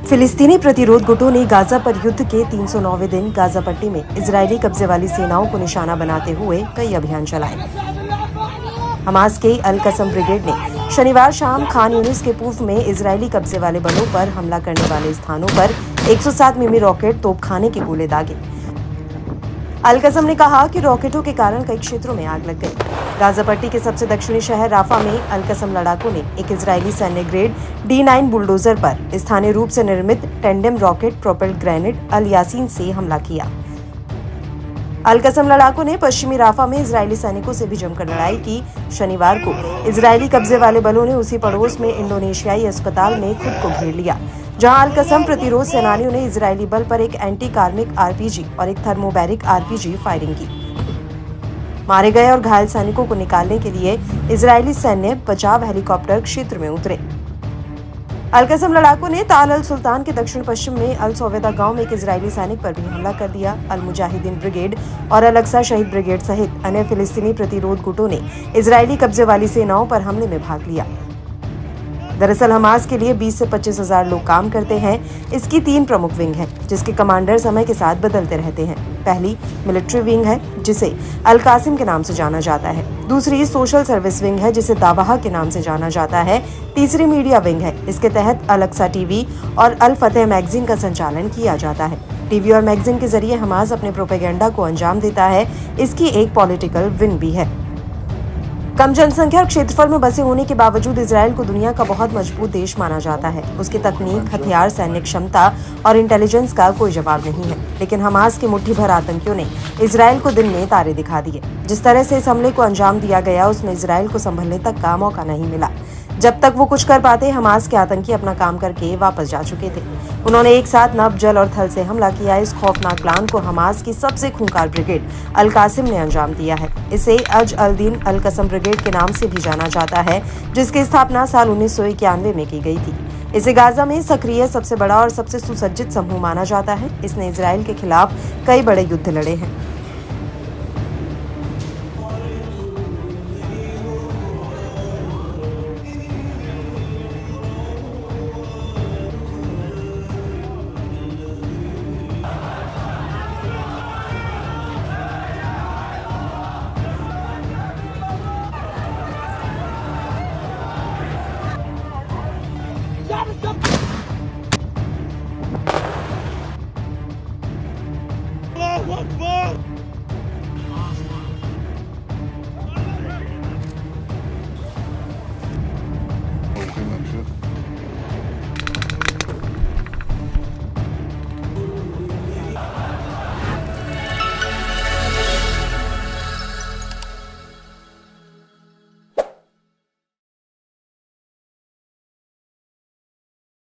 फिलिस्तीनी प्रतिरोध गुटों ने गाजा पर युद्ध के 309वें दिन गाजा पट्टी में इजरायली कब्जे वाली सेनाओं को निशाना बनाते हुए कई अभियान चलाए। हमास के अल कसम ब्रिगेड ने शनिवार शाम खान यूनिस के पूर्व में इजरायली कब्जे वाले बलों पर हमला करने वाले स्थानों पर 107 मिमी रॉकेट तोपखाने के गोले दागे। अल कसम ने कहा कि रॉकेटों के कारण कई क्षेत्रों में आग लग गई। गाजा पट्टी के सबसे दक्षिणी शहर राफा में अल कसम लड़ाकों ने एक इजरायली सैन्य ग्रेड D9 बुलडोजर पर स्थानीय रूप से निर्मित टेंडेम रॉकेट प्रोपेल्ड ग्रेनेड अल यासीन से हमला किया। अल कसम लड़ाकों ने पश्चिमी राफा में इजरायली सैनिकों से भी जमकर लड़ाई की। शनिवार को इजरायली कब्जे वाले बलों ने उसी पड़ोस में इंडोनेशियाई अस्पताल में खुद को घेर लिया, जहां अल कसम प्रतिरोध सेनानियों ने इजरायली बल पर एक एंटी कार्मिक RPG और एक थर्मोबैरिक RPG फायरिंग की। मारे गए और घायल सैनिकों को निकालने के लिए इजरायली सैन्य बचाव हेलीकॉप्टर क्षेत्र में उतरे। अल कसम लड़ाकों ने ताल अल सुल्तान के दक्षिण पश्चिम में अल सौवेदा गांव में एक इजरायली सैनिक पर भी हमला कर दिया। अल मुजाहिदीन ब्रिगेड और अल अक्सा शहीद ब्रिगेड सहित अन्य फिलिस्तीनी प्रतिरोध गुटों ने इजरायली कब्जे वाली सेनाओं पर हमले में भाग लिया। दरअसल हमास के लिए 20 से 25 हजार लोग काम करते हैं। इसकी 3 प्रमुख विंग हैं, जिसके कमांडर समय के साथ बदलते रहते हैं। पहली मिलिट्री विंग है, जिसे अल कासिम के नाम से जाना जाता है। दूसरी सोशल सर्विस विंग है, जिसे दावाहा के नाम से जाना जाता है। तीसरी मीडिया विंग है, इसके तहत अल अक्सा टीवी और अल फतेह मैगजीन का संचालन किया जाता है। टीवी और मैगजीन के जरिए हमास अपने प्रोपेगेंडा को अंजाम देता है। इसकी एक पॉलिटिकल विंग भी है। कम जनसंख्या और क्षेत्रफल में बसे होने के बावजूद इजराइल को दुनिया का बहुत मजबूत देश माना जाता है। उसकी तकनीक, हथियार, सैनिक क्षमता और इंटेलिजेंस का कोई जवाब नहीं है। लेकिन हमास के मुट्ठी भर आतंकियों ने इजराइल को दिन में तारे दिखा दिए। जिस तरह से इस हमले को अंजाम दिया गया, उसमें इजराइल को संभलने तक का मौका नहीं मिला। जब तक वो कुछ कर पाते, हमास के आतंकी अपना काम करके वापस जा चुके थे। उन्होंने एक साथ नभ, जल और थल से हमला किया। इस खौफनाक प्लान को हमास की सबसे खूंखार ब्रिगेड अल कासिम ने अंजाम दिया है। इसे अज अल दीन अल कसम ब्रिगेड के नाम से भी जाना जाता है, जिसकी स्थापना साल 1991 में की गई थी। इसे गाजा में सक्रिय सबसे बड़ा और सबसे सुसज्जित समूह माना जाता है। इसने इजराइल के खिलाफ कई बड़े युद्ध लड़े हैं। Allahu Akbar!